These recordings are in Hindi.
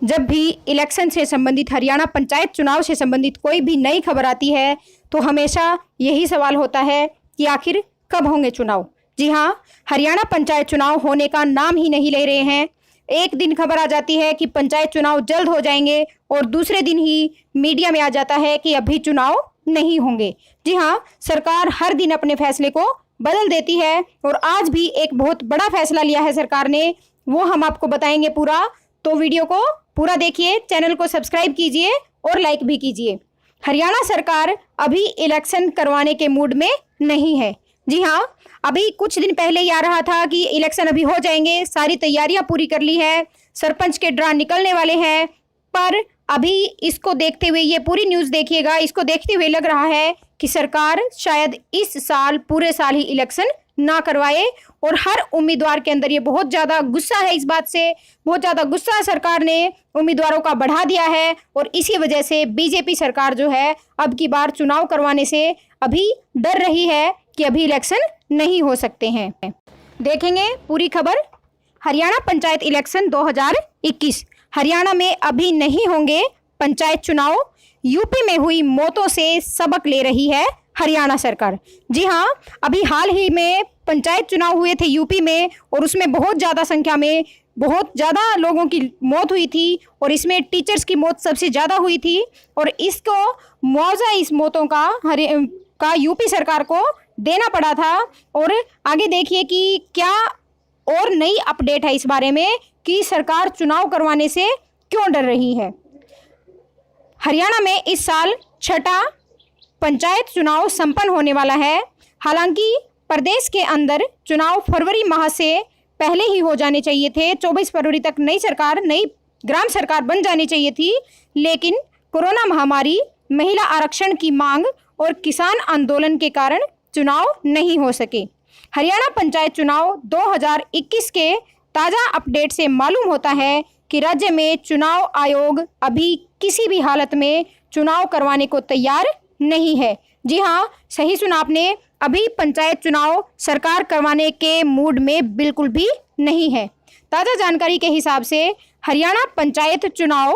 जब भी इलेक्शन से संबंधित, हरियाणा पंचायत चुनाव से संबंधित कोई भी नई खबर आती है तो हमेशा यही सवाल होता है कि आखिर कब होंगे चुनाव। जी हाँ, हरियाणा पंचायत चुनाव होने का नाम ही नहीं ले रहे हैं। एक दिन खबर आ जाती है कि पंचायत चुनाव जल्द हो जाएंगे और दूसरे दिन ही मीडिया में आ जाता है कि अभी चुनाव नहीं होंगे। जी हाँ, सरकार हर दिन अपने फैसले को बदल देती है और आज भी एक बहुत बड़ा फैसला लिया है सरकार ने, वो हम आपको बताएंगे पूरा। तो वीडियो को पूरा देखिए, चैनल को सब्सक्राइब कीजिए और लाइक भी कीजिए। हरियाणा सरकार अभी इलेक्शन करवाने के मूड में नहीं है। जी हाँ, अभी कुछ दिन पहले ही आ रहा था कि इलेक्शन अभी हो जाएंगे, सारी तैयारियां पूरी कर ली है, सरपंच के ड्रा निकलने वाले हैं। पर अभी इसको देखते हुए, ये पूरी न्यूज़ देखिएगा, इसको देखते हुए लग रहा है कि सरकार शायद इस साल पूरे साल ही इलेक्शन ना करवाए। और हर उम्मीदवार के अंदर ये बहुत ज़्यादा गुस्सा है, इस बात से बहुत ज़्यादा गुस्सा सरकार ने उम्मीदवारों का बढ़ा दिया है। और इसी वजह से बीजेपी सरकार जो है अब की बार चुनाव करवाने से अभी डर रही है कि अभी इलेक्शन नहीं हो सकते हैं। देखेंगे पूरी खबर। हरियाणा पंचायत इलेक्शन 2021, हरियाणा में अभी नहीं होंगे पंचायत चुनाव। यूपी में हुई मौतों से सबक ले रही है हरियाणा सरकार। जी हाँ, अभी हाल ही में पंचायत चुनाव हुए थे यूपी में और उसमें बहुत ज़्यादा संख्या में बहुत ज़्यादा लोगों की मौत हुई थी और इसमें टीचर्स की मौत सबसे ज़्यादा हुई थी। और इसको मुआवजा इस मौतों का यूपी सरकार को देना पड़ा था। और आगे देखिए कि क्या और नई अपडेट है इस बारे में कि सरकार चुनाव करवाने से क्यों डर रही है। हरियाणा में इस साल छठा पंचायत चुनाव संपन्न होने वाला है। हालांकि प्रदेश के अंदर चुनाव फरवरी माह से पहले ही हो जाने चाहिए थे। 24 फरवरी तक नई ग्राम सरकार बन जानी चाहिए थी, लेकिन कोरोना महामारी, महिला आरक्षण की मांग और किसान आंदोलन के कारण चुनाव नहीं हो सके। हरियाणा पंचायत चुनाव 2021 के ताज़ा अपडेट से मालूम होता है कि राज्य में चुनाव आयोग अभी किसी भी हालत में चुनाव करवाने को तैयार नहीं है। जी हाँ, सही सुना आपने, अभी पंचायत चुनाव सरकार करवाने के मूड में बिल्कुल भी नहीं है। ताज़ा जानकारी के हिसाब से हरियाणा पंचायत चुनाव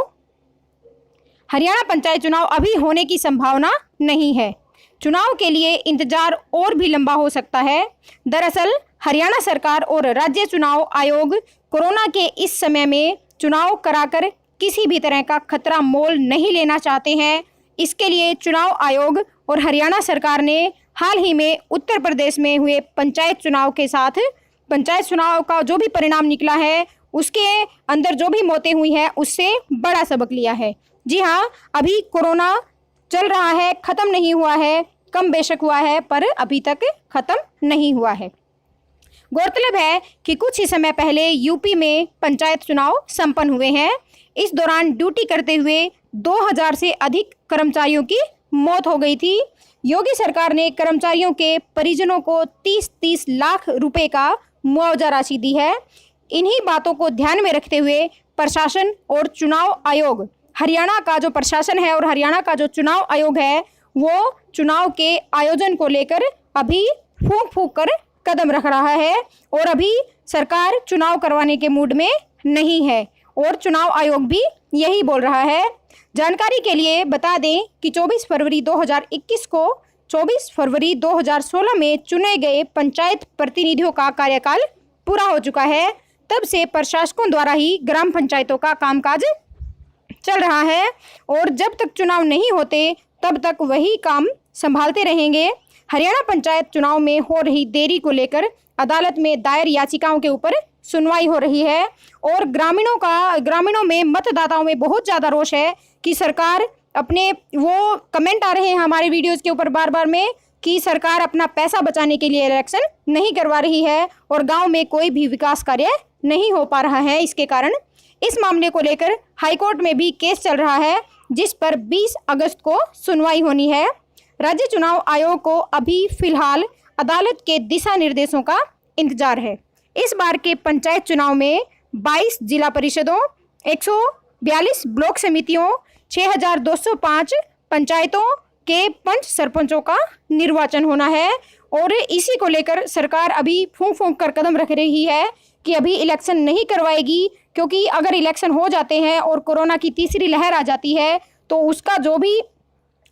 अभी होने की संभावना नहीं है। चुनाव के लिए इंतजार और भी लंबा हो सकता है। दरअसल हरियाणा सरकार और राज्य चुनाव आयोग कोरोना के इस समय में चुनाव कराकर किसी भी तरह का खतरा मोल नहीं लेना चाहते हैं। इसके लिए चुनाव आयोग और हरियाणा सरकार ने हाल ही में उत्तर प्रदेश में हुए पंचायत चुनाव के साथ पंचायत चुनाव का जो भी परिणाम निकला है उसके अंदर जो भी मौतें हुई हैं उससे बड़ा सबक लिया है। जी हाँ, अभी कोरोना चल रहा है, ख़त्म नहीं हुआ है, कम बेशक हुआ है पर अभी तक ख़त्म नहीं हुआ है। गौरतलब है कि कुछ ही समय पहले यूपी में पंचायत चुनाव संपन्न हुए हैं। इस दौरान ड्यूटी करते हुए 2000 से अधिक कर्मचारियों की मौत हो गई थी। योगी सरकार ने कर्मचारियों के परिजनों को 30-30 लाख रुपए का मुआवजा राशि दी है। इन्हीं बातों को ध्यान में रखते हुए प्रशासन और चुनाव आयोग, हरियाणा का जो प्रशासन है और हरियाणा का जो चुनाव आयोग है वो चुनाव के आयोजन को लेकर अभी फूंक कर कदम रख रहा है। और अभी सरकार चुनाव करवाने के मूड में नहीं है और चुनाव आयोग भी यही बोल रहा है। जानकारी के लिए बता दें कि 24 फरवरी 2021 को 24 फरवरी 2016 में चुने गए पंचायत प्रतिनिधियों का कार्यकाल पूरा हो चुका है। तब से प्रशासकों द्वारा ही ग्राम पंचायतों का कामकाज चल रहा है और जब तक चुनाव नहीं होते तब तक वही काम संभालते रहेंगे। हरियाणा पंचायत चुनाव में हो रही देरी को लेकर अदालत में दायर याचिकाओं के ऊपर सुनवाई हो रही है और ग्रामीणों में मतदाताओं में बहुत ज़्यादा रोष है कि सरकार अपने वो कमेंट आ रहे हैं हमारे वीडियोज़ के ऊपर बार बार में कि सरकार अपना पैसा बचाने के लिए इलेक्शन नहीं करवा रही है और गांव में कोई भी विकास कार्य नहीं हो पा रहा है। इसके कारण इस मामले को लेकर हाईकोर्ट में भी केस चल रहा है जिस पर 20 अगस्त को सुनवाई होनी है। राज्य चुनाव आयोग को अभी फिलहाल अदालत के दिशा निर्देशों का इंतजार है। इस बार के पंचायत चुनाव में 22 जिला परिषदों, 142 ब्लॉक समितियों, 6205 पंचायतों के पंच सरपंचों का निर्वाचन होना है और इसी को लेकर सरकार अभी फूंक कर कदम रख रही है कि अभी इलेक्शन नहीं करवाएगी क्योंकि अगर इलेक्शन हो जाते हैं और कोरोना की तीसरी लहर आ जाती है तो उसका जो भी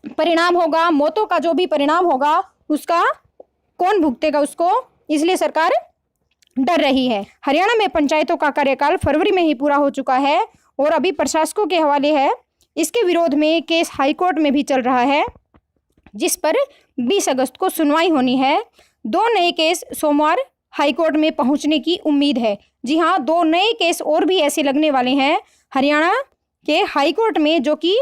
परिणाम होगा, मौतों का जो भी परिणाम होगा, उसका कौन भुगतेगा उसको, इसलिए सरकार डर रही है। हरियाणा में पंचायतों का कार्यकाल फरवरी में ही पूरा हो चुका है और अभी प्रशासकों के हवाले है। इसके विरोध में केस हाईकोर्ट में भी चल रहा है, जिस पर 20 अगस्त को सुनवाई होनी है। 2 नए केस सोमवार हाईकोर्ट में पहुंचने की उम्मीद है। जी हाँ, 2 नए केस और भी ऐसे लगने वाले हैं हरियाणा के हाईकोर्ट में, जो कि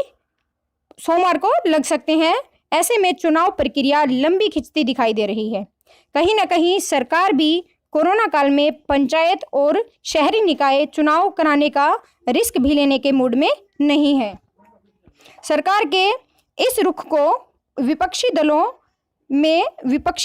सोमवार को लग सकते हैं। ऐसे में चुनाव प्रक्रिया लंबी खिंचती दिखाई दे रही है। कहीं ना कहीं सरकार भी कोरोना काल में पंचायत और शहरी निकाय चुनाव कराने का रिस्क भी लेने के मूड में नहीं है। सरकार के इस रुख को विपक्षी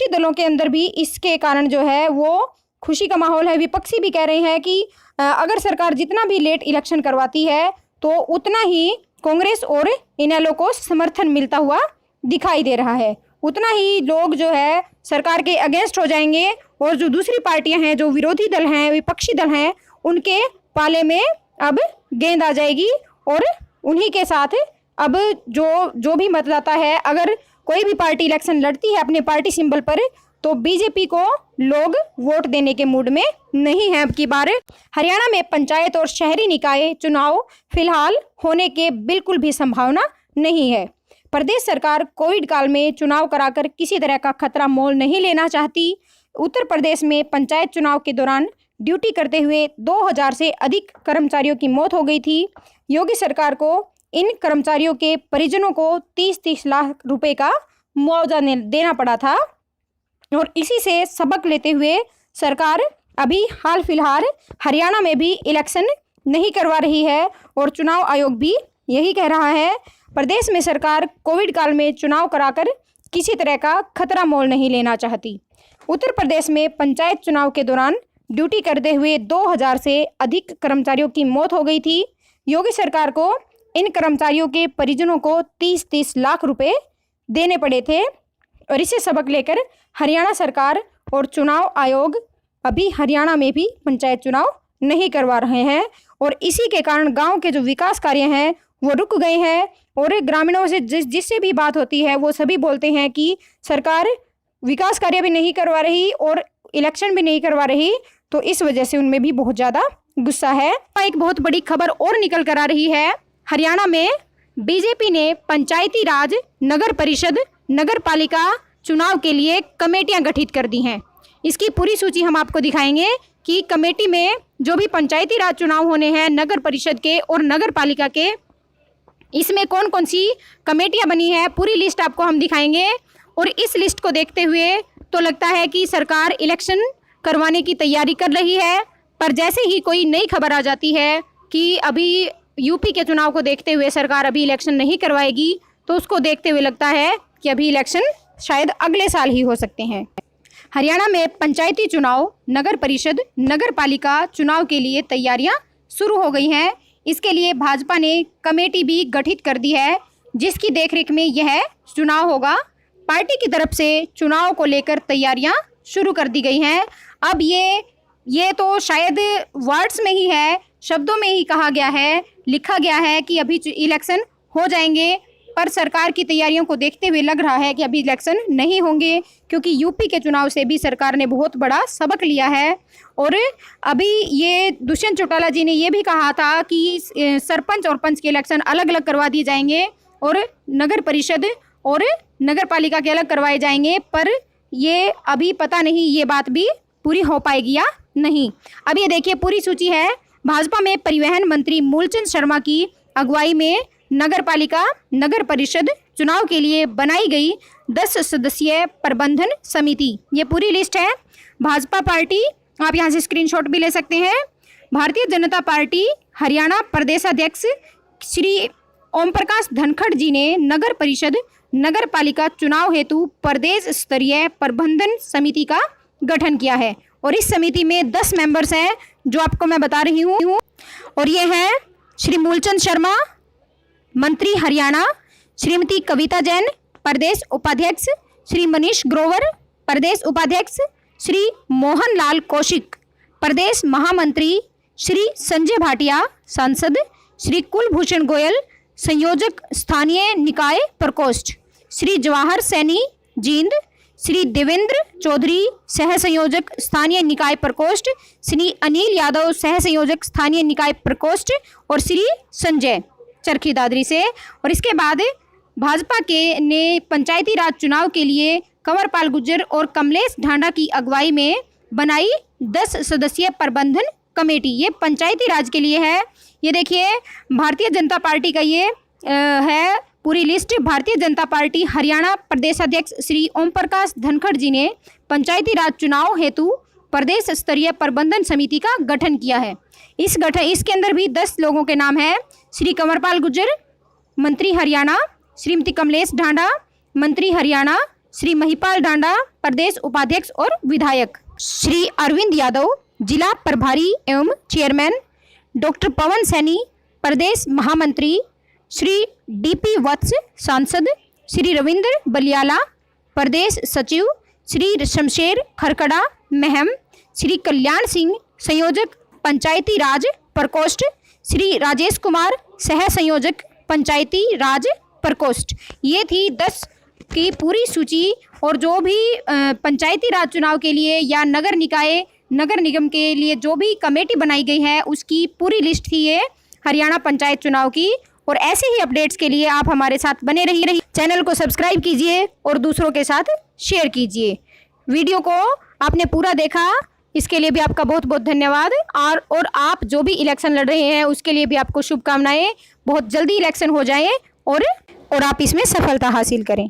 दलों के अंदर भी इसके कारण जो है वो खुशी का माहौल है। विपक्षी भी कह रहे हैं कि अगर सरकार जितना भी लेट इलेक्शन करवाती है तो उतना ही कांग्रेस और इनेलो को समर्थन मिलता हुआ दिखाई दे रहा है, उतना ही लोग जो है सरकार के अगेंस्ट हो जाएंगे और जो दूसरी पार्टियां हैं, जो विरोधी दल हैं, विपक्षी दल हैं, उनके पाले में अब गेंद आ जाएगी और उन्हीं के साथ अब जो भी मतदाता है, अगर कोई भी पार्टी इलेक्शन लड़ती है अपने पार्टी सिंबल पर, तो बीजेपी को लोग वोट देने के मूड में नहीं है। अब की बार हरियाणा में पंचायत और शहरी निकाय चुनाव फिलहाल होने के बिल्कुल भी संभावना नहीं है। प्रदेश सरकार कोविड काल में चुनाव कराकर किसी तरह का खतरा मोल नहीं लेना चाहती। उत्तर प्रदेश में पंचायत चुनाव के दौरान ड्यूटी करते हुए 2000 से अधिक कर्मचारियों की मौत हो गई थी। योगी सरकार को इन कर्मचारियों के परिजनों को 30-30 लाख रुपए का मुआवजा देना पड़ा था और इसी से सबक लेते हुए सरकार अभी हाल फिलहाल हरियाणा में भी इलेक्शन नहीं करवा रही है और चुनाव आयोग भी यही कह रहा है। प्रदेश में सरकार कोविड काल में चुनाव कराकर किसी तरह का खतरा मोल नहीं लेना चाहती। उत्तर प्रदेश में पंचायत चुनाव के दौरान ड्यूटी करते हुए 2000 से अधिक कर्मचारियों की मौत हो गई थी। योगी सरकार को इन कर्मचारियों के परिजनों को 30-30 लाख रुपए देने पड़े थे और इसे सबक लेकर हरियाणा सरकार और चुनाव आयोग अभी हरियाणा में भी पंचायत चुनाव नहीं करवा रहे हैं और इसी के कारण गांव के जो विकास कार्य हैं वो रुक गए हैं और ग्रामीणों से जिससे भी बात होती है वो सभी बोलते हैं कि सरकार विकास कार्य भी नहीं करवा रही और इलेक्शन भी नहीं करवा रही, तो इस वजह से उनमें भी बहुत ज़्यादा गुस्सा है। एक बहुत बड़ी खबर और निकल कर आ रही है। हरियाणा में बीजेपी ने पंचायती राज, नगर परिषद, नगर पालिका चुनाव के लिए कमेटियां गठित कर दी हैं। इसकी पूरी सूची हम आपको दिखाएंगे कि कमेटी में जो भी पंचायती राज चुनाव होने हैं, नगर परिषद के और नगर पालिका के, इसमें कौन कौन सी कमेटियां बनी है, पूरी लिस्ट आपको हम दिखाएंगे। और इस लिस्ट को देखते हुए तो लगता है कि सरकार इलेक्शन करवाने की तैयारी कर रही है, पर जैसे ही कोई नई खबर आ जाती है कि अभी यूपी के चुनाव को देखते हुए सरकार अभी इलेक्शन नहीं करवाएगी, तो उसको देखते हुए लगता है कि अभी इलेक्शन शायद अगले साल ही हो सकते हैं। हरियाणा में पंचायती चुनाव, नगर परिषद, नगर पालिका चुनाव के लिए तैयारियां शुरू हो गई हैं। इसके लिए भाजपा ने कमेटी भी गठित कर दी है, जिसकी देखरेख में यह चुनाव होगा। पार्टी की तरफ से चुनाव को लेकर तैयारियां शुरू कर दी गई हैं। अब ये तो शायद वर्ड्स में ही है, शब्दों में ही कहा गया है, लिखा गया है कि अभी इलेक्शन हो जाएंगे, पर सरकार की तैयारियों को देखते हुए लग रहा है कि अभी इलेक्शन नहीं होंगे, क्योंकि यूपी के चुनाव से भी सरकार ने बहुत बड़ा सबक लिया है। और अभी ये दुष्यंत चौटाला जी ने ये भी कहा था कि सरपंच और पंच के इलेक्शन अलग अलग करवा दिए जाएंगे और नगर परिषद और नगर पालिका के अलग करवाए जाएंगे, पर ये अभी पता नहीं ये बात भी पूरी हो पाएगी या नहीं। अब ये देखिए पूरी सूची है। भाजपा में परिवहन मंत्री मूलचंद शर्मा की अगुवाई में नगर पालिका, नगर परिषद चुनाव के लिए बनाई गई 10 सदस्यीय प्रबंधन समिति, ये पूरी लिस्ट है। भाजपा पार्टी, आप यहाँ से स्क्रीनशॉट भी ले सकते हैं। भारतीय जनता पार्टी हरियाणा प्रदेशाध्यक्ष श्री ओम प्रकाश धनखड़ जी ने नगर परिषद, नगर पालिका चुनाव हेतु प्रदेश स्तरीय प्रबंधन समिति का गठन किया है और इस समिति में 10 मेंबर्स हैं जो आपको मैं बता रही हूँ। और ये हैं श्री मूलचंद शर्मा मंत्री हरियाणा, श्रीमती कविता जैन प्रदेश उपाध्यक्ष, श्री मनीष ग्रोवर प्रदेश उपाध्यक्ष, श्री मोहन लाल कौशिक प्रदेश महामंत्री, श्री संजय भाटिया सांसद, श्री कुलभूषण गोयल संयोजक स्थानीय निकाय प्रकोष्ठ, श्री जवाहर सैनी जींद, श्री देवेंद्र चौधरी सह संयोजक स्थानीय निकाय प्रकोष्ठ, श्री अनिल यादव सह संयोजक स्थानीय निकाय प्रकोष्ठ और श्री संजय चरखी दादरी से। और इसके बाद भाजपा के ने पंचायती राज चुनाव के लिए कंवरपाल गुर्जर और कमलेश ढांडा की अगुवाई में बनाई 10 सदस्यीय प्रबंधन कमेटी। ये पंचायती राज के लिए है। ये देखिए भारतीय जनता पार्टी का ये है पूरी लिस्ट। भारतीय जनता पार्टी हरियाणा प्रदेश अध्यक्ष श्री ओम प्रकाश धनखड़ जी ने पंचायती राज चुनाव हेतु प्रदेश स्तरीय प्रबंधन समिति का गठन किया है। इसके अंदर भी 10 लोगों के नाम हैं। श्री कंवरपाल गुर्जर मंत्री हरियाणा, श्रीमती कमलेश ढांडा मंत्री हरियाणा, श्री महिपाल ढांडा प्रदेश उपाध्यक्ष और विधायक, श्री अरविंद यादव जिला प्रभारी एवं चेयरमैन, डॉक्टर पवन सैनी प्रदेश महामंत्री, श्री डीपी वत्स सांसद, श्री रविंद्र बलियाला प्रदेश सचिव, श्री शमशेर खरकड़ा महम, श्री कल्याण सिंह संयोजक पंचायती राज प्रकोष्ठ, श्री राजेश कुमार सह संयोजक पंचायती राज प्रकोष्ठ। ये थी 10 की पूरी सूची। और जो भी पंचायती राज चुनाव के लिए या नगर निकाय नगर निगम के लिए जो भी कमेटी बनाई गई है उसकी पूरी लिस्ट थी ये हरियाणा पंचायत चुनाव की। और ऐसे ही अपडेट्स के लिए आप हमारे साथ बने रहिए। चैनल को सब्सक्राइब कीजिए और दूसरों के साथ शेयर कीजिए। वीडियो को आपने पूरा देखा, इसके लिए भी आपका बहुत बहुत धन्यवाद। और आप जो भी इलेक्शन लड़ रहे हैं उसके लिए भी आपको शुभकामनाएं। बहुत जल्दी इलेक्शन हो जाए और आप इसमें सफलता हासिल करें।